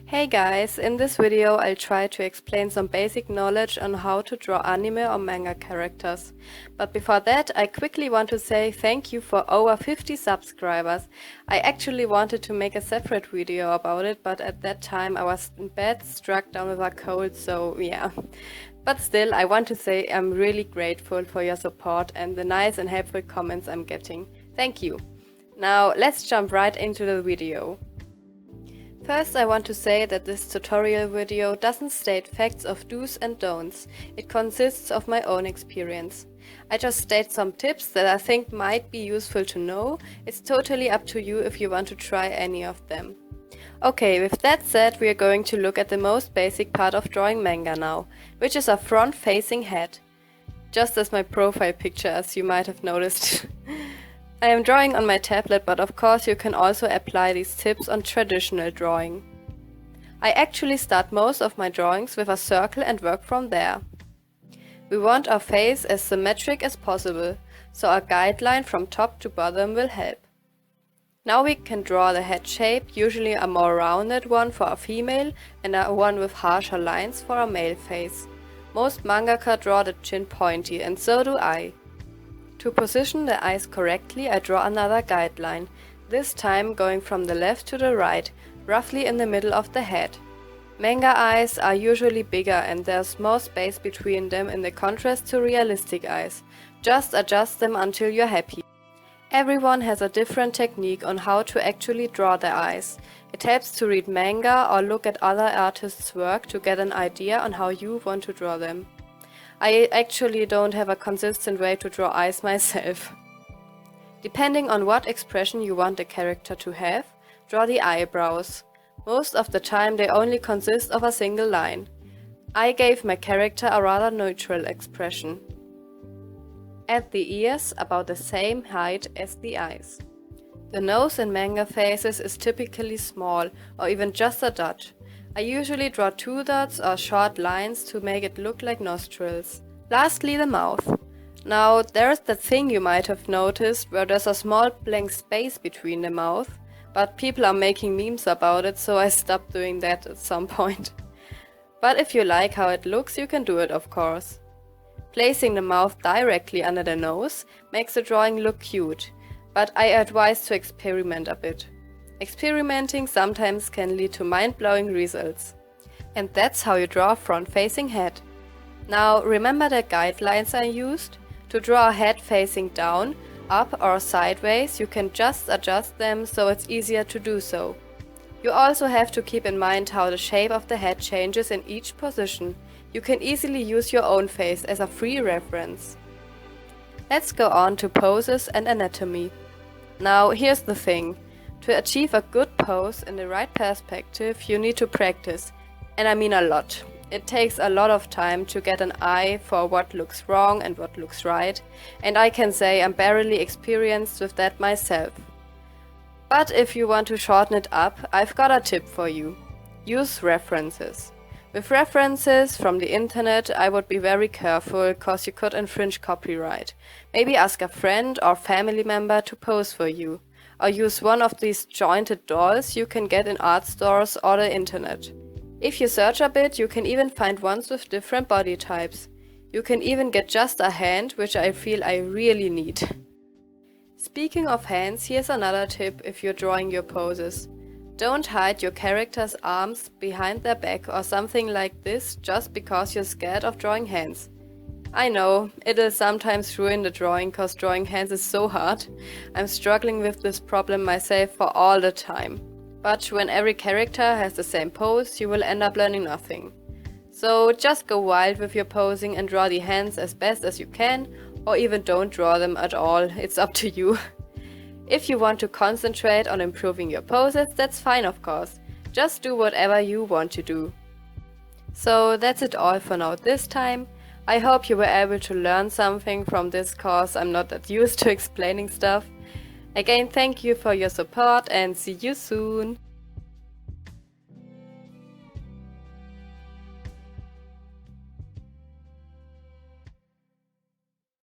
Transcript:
Hey guys, in this video I'll try to explain some basic knowledge on how to draw anime or manga characters. But before that, I quickly want to say thank you for over 50 subscribers. I actually wanted to make a separate video about it, but at that time I was in bed, struck down with a cold, so yeah. But still, I want to say I'm really grateful for your support and the nice and helpful comments I'm getting. Thank you. Now let's jump right into the video. First, I want to say that this tutorial video doesn't state facts of do's and don'ts. It consists of my own experience. I just state some tips that I think might be useful to know. It's totally up to you if you want to try any of them. Okay, with that said, we are going to look at the most basic part of drawing manga now, which is a front-facing head. Just as my profile picture, as you might have noticed. I am drawing on my tablet, but of course you can also apply these tips on traditional drawing. I actually start most of my drawings with a circle and work from there. We want our face as symmetric as possible, so a guideline from top to bottom will help. Now we can draw the head shape, usually a more rounded one for a female and a one with harsher lines for a male face. Most mangaka draw the chin pointy, and so do I. To position the eyes correctly, I draw another guideline, this time going from the left to the right, roughly in the middle of the head. Manga eyes are usually bigger and there's more space between them in the contrast to realistic eyes. Just adjust them until you're happy. Everyone has a different technique on how to actually draw their eyes. It helps to read manga or look at other artists' work to get an idea on how you want to draw them. I actually don't have a consistent way to draw eyes myself. Depending on what expression you want the character to have, draw the eyebrows. Most of the time they only consist of a single line. I gave my character a rather neutral expression. Add the ears about the same height as the eyes. The nose in manga faces is typically small or even just a dot. I usually draw 2 dots or short lines to make it look like nostrils. Lastly, the mouth. Now, there's that thing you might have noticed where there's a small blank space between the mouth, but people are making memes about it, so I stopped doing that at some point. But if you like how it looks, you can do it, of course. Placing the mouth directly under the nose makes the drawing look cute, but I advise to experiment a bit. Experimenting sometimes can lead to mind-blowing results. And that's how you draw a front-facing head. Now remember the guidelines I used? To draw a head facing down, up or sideways, you can just adjust them so it's easier to do so. You also have to keep in mind how the shape of the head changes in each position. You can easily use your own face as a free reference. Let's go on to poses and anatomy. Now here's the thing. To achieve a good pose in the right perspective, you need to practice, and I mean a lot. It takes a lot of time to get an eye for what looks wrong and what looks right, and I can say I'm barely experienced with that myself. But if you want to shorten it up, I've got a tip for you. Use references. With references from the internet, I would be very careful, cause you could infringe copyright. Maybe ask a friend or family member to pose for you. Or use one of these jointed dolls you can get in art stores or the internet. If you search a bit, you can even find ones with different body types. You can even get just a hand, which I feel I really need. Speaking of hands, here's another tip if you're drawing your poses. Don't hide your character's arms behind their back or something like this just because you're scared of drawing hands. I know, it'll sometimes ruin the drawing cause drawing hands is so hard. I'm struggling with this problem myself for all the time. But when every character has the same pose, you will end up learning nothing. So just go wild with your posing and draw the hands as best as you can, or even don't draw them at all, it's up to you. If you want to concentrate on improving your poses, that's fine of course. Just do whatever you want to do. So that's it all for now this time. I hope you were able to learn something from this course. I'm not that used to explaining stuff. Again, thank you for your support and see you soon!